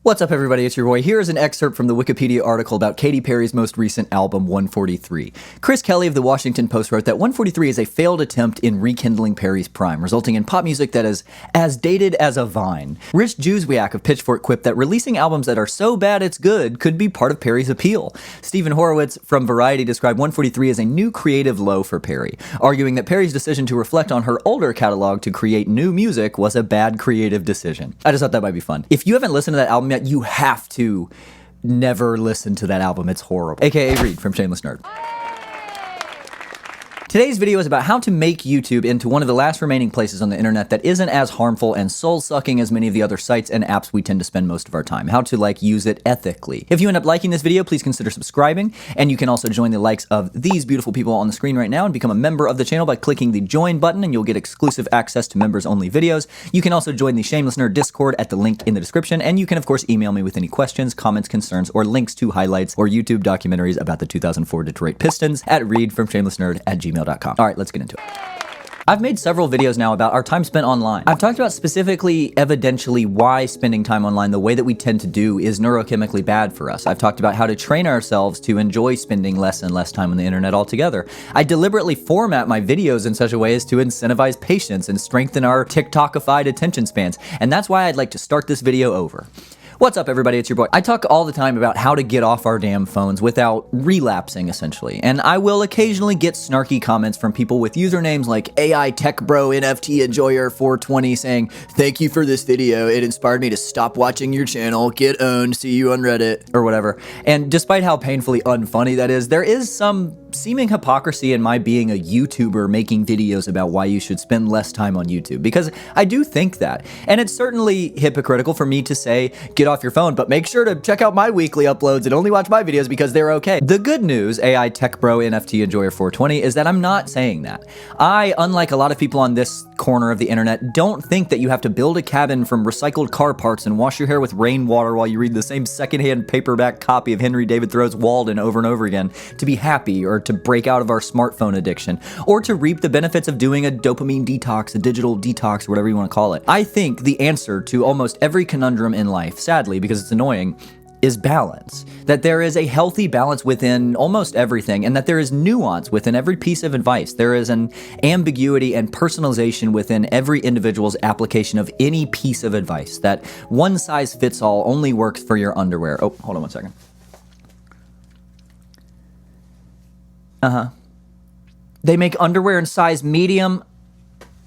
What's up, everybody? It's your boy. Here is an excerpt from the Wikipedia article about Katy Perry's most recent album, 143. Chris Kelly of the Washington Post wrote that 143 is a failed attempt in rekindling Perry's prime, resulting in pop music that is as dated as a vine. Rich Juzwiak of Pitchfork quipped that releasing albums that are so bad it's good could be part of Perry's appeal. Stephen Horowitz from Variety described 143 as a new creative low for Perry, arguing that Perry's decision to reflect on her older catalog to create new music was a bad creative decision. I just thought that might be fun. If you haven't listened to that album yet, you have to never listen to that album. It's horrible. AKA Reed from Shameless Nerd. Today's video is about how to make YouTube into one of the last remaining places on the internet that isn't as harmful and soul-sucking as many of the other sites and apps we tend to spend most of our time. How to, use it ethically. If you end up liking this video, please consider subscribing, and you can also join the likes of these beautiful people on the screen right now and become a member of the channel by clicking the join button, and you'll get exclusive access to members-only videos. You can also join the Shameless Nerd Discord at the link in the description, and you can, of course, email me with any questions, comments, concerns, or links to highlights or YouTube documentaries about the 2004 Detroit Pistons at reedfromshamelessnerd@gmail.com. All right, let's get into it. I've made several videos now about our time spent online. I've talked about specifically, evidentially, why spending time online the way that we tend to do is neurochemically bad for us. I've talked about how to train ourselves to enjoy spending less and less time on the internet altogether. I deliberately format my videos in such a way as to incentivize patience and strengthen our TikTokified attention spans. And that's why I'd like to start this video over. What's up, everybody? It's your boy. I talk all the time about how to get off our damn phones without relapsing, essentially. And I will occasionally get snarky comments from people with usernames like AI Tech Bro NFT Enjoyer 420 saying, "Thank you for this video. It inspired me to stop watching your channel. Get owned. See you on Reddit," or whatever. And despite how painfully unfunny that is, there is some seeming hypocrisy in my being a YouTuber making videos about why you should spend less time on YouTube, because I do think that. And it's certainly hypocritical for me to say, get off your phone, but make sure to check out my weekly uploads and only watch my videos because they're okay. The good news, AI Tech Bro NFT Enjoyer 420, is that I'm not saying that. I, unlike a lot of people on this corner of the internet, don't think that you have to build a cabin from recycled car parts and wash your hair with rainwater while you read the same secondhand paperback copy of Henry David Thoreau's Walden over and over again to be happy, or to break out of our smartphone addiction, or to reap the benefits of doing a dopamine detox, a digital detox, or whatever you want to call it. I think the answer to almost every conundrum in life, sadly, because it's annoying, is balance. That there is a healthy balance within almost everything, and that there is nuance within every piece of advice. There is an ambiguity and personalization within every individual's application of any piece of advice. That one size fits all only works for your underwear. Oh, hold on one second. They make underwear in size medium.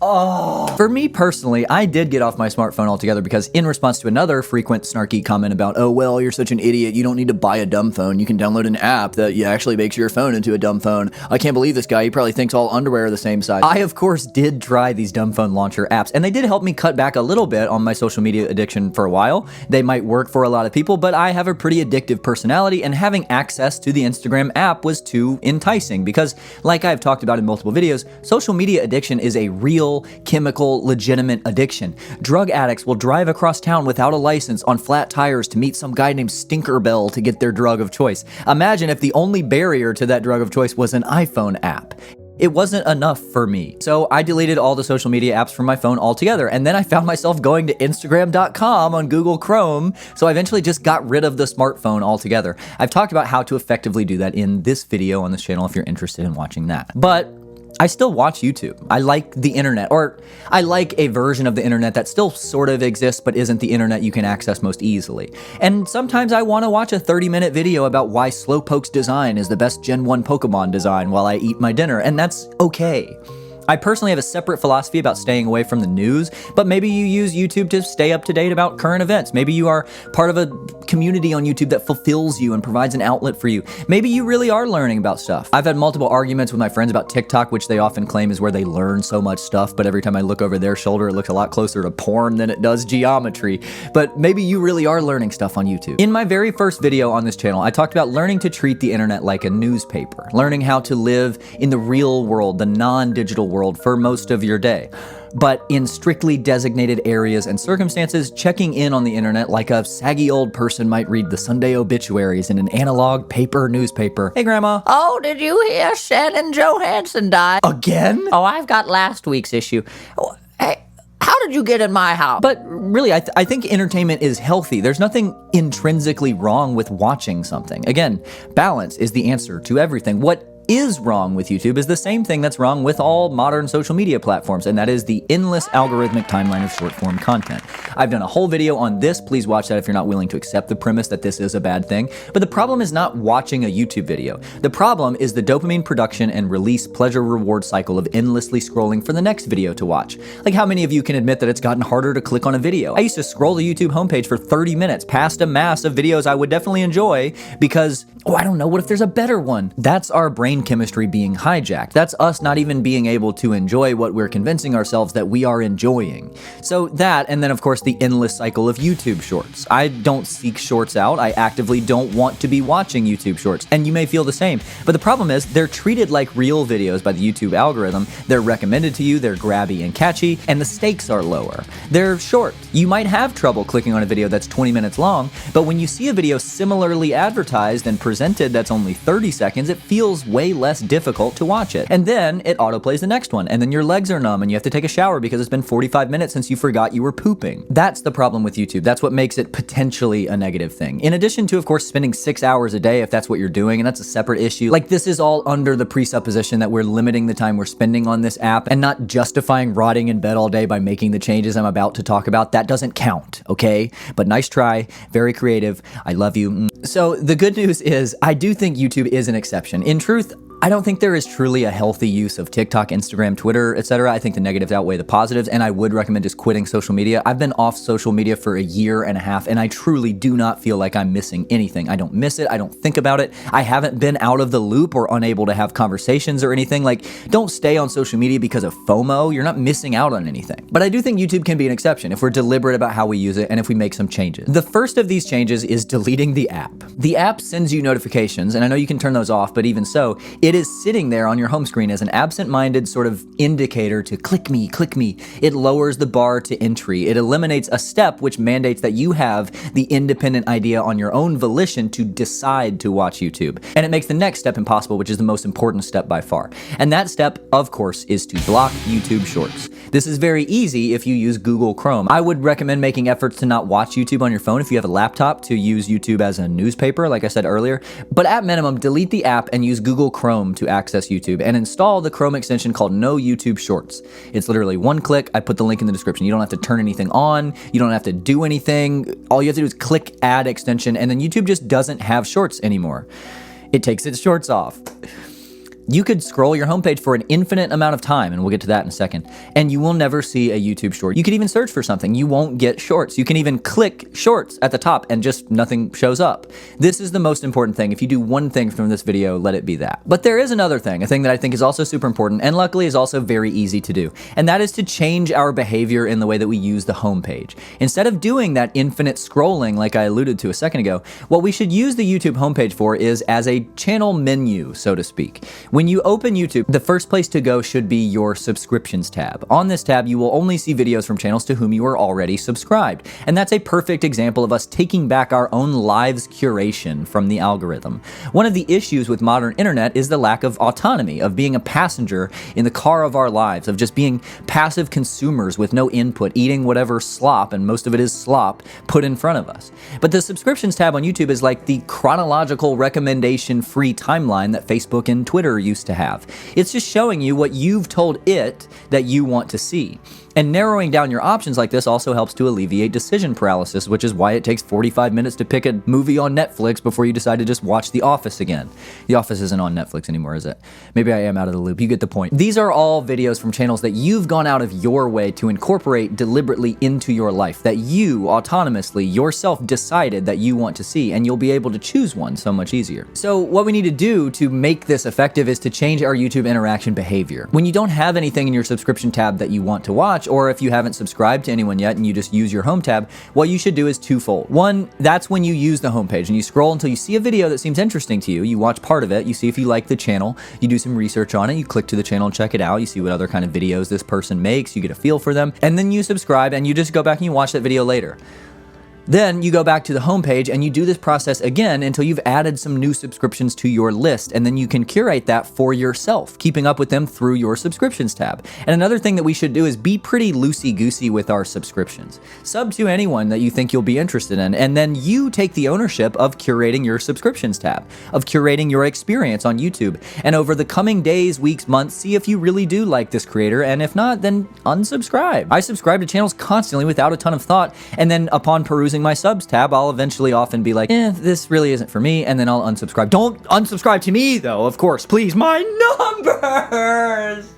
Oh. For me personally, I did get off my smartphone altogether because in response to another frequent snarky comment about, oh, well, you're such an idiot, you don't need to buy a dumb phone, you can download an app that actually makes your phone into a dumb phone. I can't believe this guy, he probably thinks all underwear are the same size. I, of course, did try these dumb phone launcher apps, and they did help me cut back a little bit on my social media addiction for a while. They might work for a lot of people, but I have a pretty addictive personality, and having access to the Instagram app was too enticing because, like I've talked about in multiple videos, social media addiction is a real chemical, legitimate addiction. Drug addicts will drive across town without a license on flat tires to meet some guy named Stinkerbell to get their drug of choice. Imagine if the only barrier to that drug of choice was an iPhone app. It wasn't enough for me. So I deleted all the social media apps from my phone altogether, and then I found myself going to Instagram.com on Google Chrome, so I eventually just got rid of the smartphone altogether. I've talked about how to effectively do that in this video on this channel if you're interested in watching that. But I still watch YouTube. I like the internet, or I like a version of the internet that still sort of exists but isn't the internet you can access most easily. And sometimes I want to watch a 30-minute video about why Slowpoke's design is the best Gen 1 Pokemon design while I eat my dinner, and that's okay. I personally have a separate philosophy about staying away from the news, but maybe you use YouTube to stay up to date about current events. Maybe you are part of a community on YouTube that fulfills you and provides an outlet for you. Maybe you really are learning about stuff. I've had multiple arguments with my friends about TikTok, which they often claim is where they learn so much stuff, but every time I look over their shoulder, it looks a lot closer to porn than it does geometry. But maybe you really are learning stuff on YouTube. In my very first video on this channel, I talked about learning to treat the internet like a newspaper, learning how to live in the real world, the non-digital world for most of your day. But in strictly designated areas and circumstances, checking in on the internet like a saggy old person might read the Sunday obituaries in an analog paper newspaper. Hey, Grandma. Oh, did you hear Shannon Johansson died? Again? Oh, I've got last week's issue. Oh, hey, how did you get in my house? But really, I think entertainment is healthy. There's nothing intrinsically wrong with watching something. Again, balance is the answer to everything. What is wrong with YouTube is the same thing that's wrong with all modern social media platforms, and that is the endless algorithmic timeline of short-form content. I've done a whole video on this. Please watch that if you're not willing to accept the premise that this is a bad thing. But the problem is not watching a YouTube video. The problem is the dopamine production and release pleasure-reward cycle of endlessly scrolling for the next video to watch. Like, how many of you can admit that it's gotten harder to click on a video? I used to scroll the YouTube homepage for 30 minutes past a mass of videos I would definitely enjoy because, oh, I don't know, what if there's a better one? That's our brain chemistry being hijacked. That's us not even being able to enjoy what we're convincing ourselves that we are enjoying. So that, and then of course the endless cycle of YouTube shorts. I don't seek shorts out. I actively don't want to be watching YouTube shorts. And you may feel the same. But the problem is they're treated like real videos by the YouTube algorithm. They're recommended to you, they're grabby and catchy, and the stakes are lower. They're short. You might have trouble clicking on a video that's 20 minutes long, but when you see a video similarly advertised and presented that's only 30 seconds, it feels way less difficult to watch it. And then it autoplays the next one, and then your legs are numb and you have to take a shower because it's been 45 minutes since you forgot you were pooping. That's the problem with YouTube. That's what makes it potentially a negative thing. In addition to, of course, spending 6 hours a day if that's what you're doing, and that's a separate issue. Like, this is all under the presupposition that we're limiting the time we're spending on this app and not justifying rotting in bed all day by making the changes I'm about to talk about. That doesn't count, okay? But nice try, very creative. I love you. So the good news is I do think YouTube is an exception. In truth, I don't think there is truly a healthy use of TikTok, Instagram, Twitter, etc. I think the negatives outweigh the positives, and I would recommend just quitting social media. I've been off social media for a year and a half, and I truly do not feel like I'm missing anything. I don't miss it. I don't think about it. I haven't been out of the loop or unable to have conversations or anything. Like, don't stay on social media because of FOMO. You're not missing out on anything. But I do think YouTube can be an exception if we're deliberate about how we use it and if we make some changes. The first of these changes is deleting the app. The app sends you notifications, and I know you can turn those off, but even so, it is sitting there on your home screen as an absent-minded sort of indicator to click me, click me. It lowers the bar to entry. It eliminates a step which mandates that you have the independent idea on your own volition to decide to watch YouTube. And it makes the next step impossible, which is the most important step by far. And that step, of course, is to block YouTube Shorts. This is very easy if you use Google Chrome. I would recommend making efforts to not watch YouTube on your phone if you have a laptop, to use YouTube as a newspaper, like I said earlier. But at minimum, delete the app and use Google Chrome to access YouTube, and install the Chrome extension called No YouTube Shorts. It's literally one click. I put the link in the description. You don't have to turn anything on. You don't have to do anything. All you have to do is click Add Extension, and then YouTube just doesn't have shorts anymore. It takes its shorts off. You could scroll your homepage for an infinite amount of time, and we'll get to that in a second, and you will never see a YouTube short. You could even search for something. You won't get shorts. You can even click shorts at the top and just nothing shows up. This is the most important thing. If you do one thing from this video, let it be that. But there is another thing, a thing that I think is also super important, and luckily is also very easy to do, and that is to change our behavior in the way that we use the homepage. Instead of doing that infinite scrolling like I alluded to a second ago, what we should use the YouTube homepage for is as a channel menu, so to speak. When you open YouTube, the first place to go should be your subscriptions tab. On this tab, you will only see videos from channels to whom you are already subscribed. And that's a perfect example of us taking back our own lives' curation from the algorithm. One of the issues with modern internet is the lack of autonomy, of being a passenger in the car of our lives, of just being passive consumers with no input, eating whatever slop, and most of it is slop, put in front of us. But the subscriptions tab on YouTube is like the chronological recommendation-free timeline that Facebook and Twitter used to have. It's just showing you what you've told it that you want to see. And narrowing down your options like this also helps to alleviate decision paralysis, which is why it takes 45 minutes to pick a movie on Netflix before you decide to just watch The Office again. The Office isn't on Netflix anymore, is it? Maybe I am out of the loop. You get the point. These are all videos from channels that you've gone out of your way to incorporate deliberately into your life, that you autonomously yourself decided that you want to see, and you'll be able to choose one so much easier. So what we need to do to make this effective is to change our YouTube interaction behavior. When you don't have anything in your subscription tab that you want to watch, or if you haven't subscribed to anyone yet and you just use your home tab, what you should do is twofold. One, that's when you use the homepage and you scroll until you see a video that seems interesting to you. You watch part of it, you see if you like the channel, you do some research on it, you click to the channel and check it out, you see what other kind of videos this person makes, you get a feel for them, and then you subscribe and you just go back and you watch that video later. Then you go back to the homepage and you do this process again until you've added some new subscriptions to your list, and then you can curate that for yourself, keeping up with them through your subscriptions tab. And another thing that we should do is be pretty loosey-goosey with our subscriptions. Sub to anyone that you think you'll be interested in, and then you take the ownership of curating your subscriptions tab, of curating your experience on YouTube. And over the coming days, weeks, months, see if you really do like this creator, and if not, then unsubscribe. I subscribe to channels constantly without a ton of thought, and then upon perusing my subs tab, I'll eventually often be like, this really isn't for me, and then I'll unsubscribe. Don't unsubscribe to me though, of course, please, my numbers!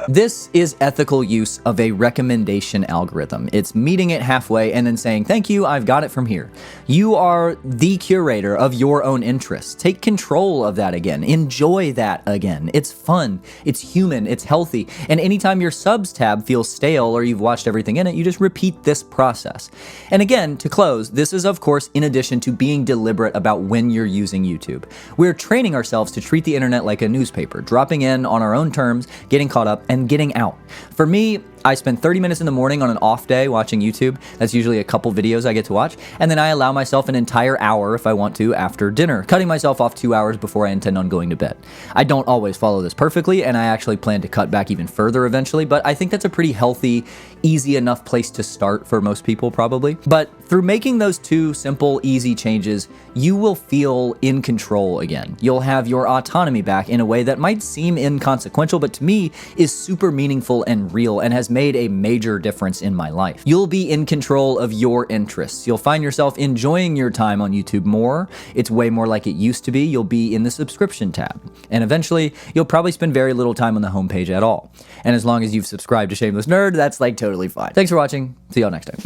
This is ethical use of a recommendation algorithm. It's meeting it halfway and then saying, thank you, I've got it from here. You are the curator of your own interests. Take control of that again. Enjoy that again. It's fun, it's human, it's healthy. And anytime your subs tab feels stale or you've watched everything in it, you just repeat this process. And again, to close, this is of course in addition to being deliberate about when you're using YouTube. We're training ourselves to treat the internet like a newspaper, dropping in on our own terms, getting caught up, and getting out. For me, I spend 30 minutes in the morning on an off day watching YouTube. That's usually a couple videos I get to watch. And then I allow myself an entire hour if I want to after dinner, cutting myself off 2 hours before I intend on going to bed. I don't always follow this perfectly, and I actually plan to cut back even further eventually, but I think that's a pretty healthy, easy enough place to start for most people probably. But through making those two simple, easy changes, you will feel in control again. You'll have your autonomy back in a way that might seem inconsequential, but to me is super meaningful and real and has made a major difference in my life. You'll be in control of your interests. You'll find yourself enjoying your time on YouTube more. It's way more like it used to be. You'll be in the subscription tab. And eventually, you'll probably spend very little time on the homepage at all. And as long as you've subscribed to Shameless Nerd, that's like totally fine. Thanks for watching. See y'all next time.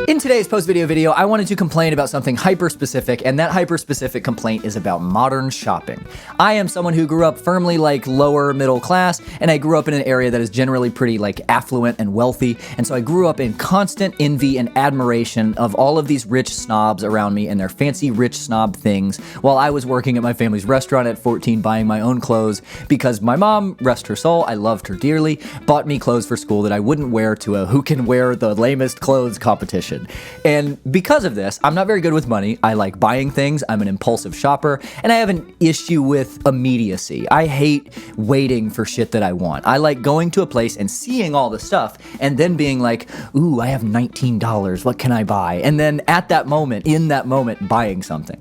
In today's post-video video, I wanted to complain about something hyper-specific, and that hyper-specific complaint is about modern shopping. I am someone who grew up firmly like lower middle class, and I grew up in an area that is generally pretty like affluent and wealthy, and so I grew up in constant envy and admiration of all of these rich snobs around me and their fancy rich snob things, while I was working at my family's restaurant at 14 buying my own clothes because my mom, rest her soul, I loved her dearly, bought me clothes for school that I wouldn't wear to a who can wear the lamest clothes competition. And because of this, I'm not very good with money. I like buying things. I'm an impulsive shopper, and I have an issue with immediacy. I hate waiting for shit that I want. I like going to a place and seeing all the stuff and then being like, ooh, I have $19. What can I buy? And then at that moment, in that moment, buying something.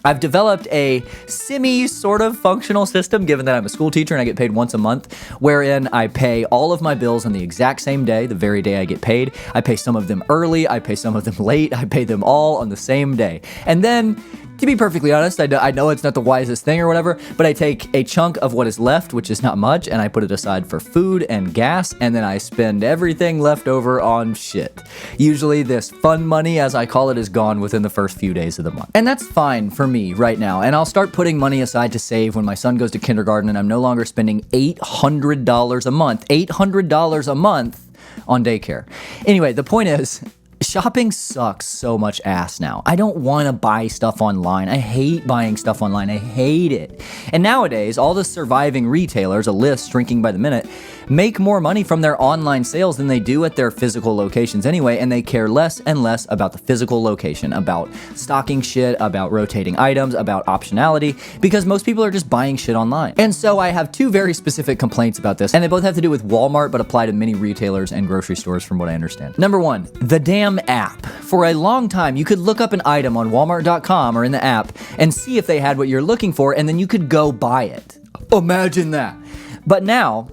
I've developed a sort of functional system, given that I'm a school teacher and I get paid once a month, wherein I pay all of my bills on the exact same day, the very day I get paid. I pay some of them early, I pay some of them late, I pay them all on the same day. And then, to be perfectly honest, I know it's not the wisest thing or whatever, but I take a chunk of what is left, which is not much, and I put it aside for food and gas, and then I spend everything left over on shit. Usually this fun money, as I call it, is gone within the first few days of the month. And that's fine for me right now, and I'll start putting money aside to save when my son goes to kindergarten and I'm no longer spending $800 a month, $800 a month on daycare. Anyway, the point is, shopping sucks so much ass now. I don't want to buy stuff online. I hate buying stuff online. I hate it. And nowadays, all the surviving retailers, a list shrinking by the minute, make more money from their online sales than they do at their physical locations anyway, and they care less and less about the physical location, about stocking shit, about rotating items, about optionality, because most people are just buying shit online. And so I have two very specific complaints about this, and they both have to do with Walmart, but apply to many retailers and grocery stores from what I understand. Number one, the damn app. For a long time, you could look up an item on Walmart.com or in the app and see if they had what you're looking for, and then you could go buy it. Imagine that. But now,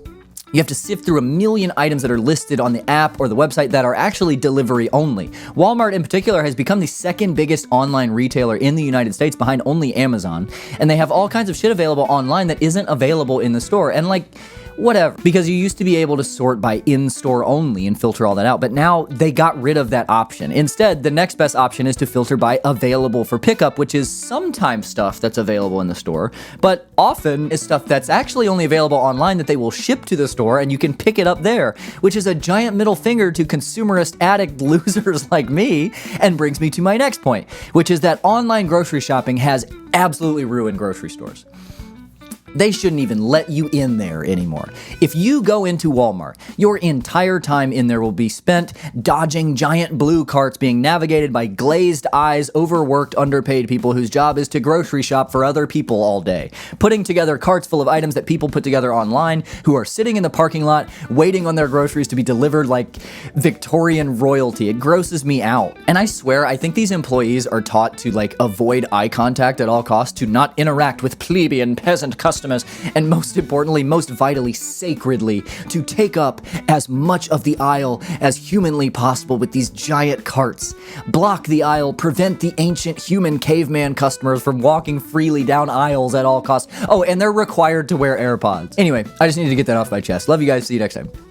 you have to sift through a million items that are listed on the app or the website that are actually delivery only. Walmart in particular has become the second biggest online retailer in the United States behind only Amazon, and they have all kinds of shit available online that isn't available in the store. And like, whatever, because you used to be able to sort by in-store only and filter all that out, but now they got rid of that option. Instead, the next best option is to filter by available for pickup, which is sometimes stuff that's available in the store, but often is stuff that's actually only available online that they will ship to the store and you can pick it up there, which is a giant middle finger to consumerist addict losers like me, and brings me to my next point, which is that online grocery shopping has absolutely ruined grocery stores. They shouldn't even let you in there anymore. If you go into Walmart, your entire time in there will be spent dodging giant blue carts being navigated by glazed eyes, overworked, underpaid people whose job is to grocery shop for other people all day, putting together carts full of items that people put together online, who are sitting in the parking lot waiting on their groceries to be delivered like Victorian royalty. It grosses me out. And I swear, I think these employees are taught to like avoid eye contact at all costs, to not interact with plebeian peasant customers, and most importantly, most vitally, sacredly, to take up as much of the aisle as humanly possible with these giant carts. Block the aisle, prevent the ancient human caveman customers from walking freely down aisles at all costs. Oh, and they're required to wear AirPods. Anyway, I just needed to get that off my chest. Love you guys. See you next time.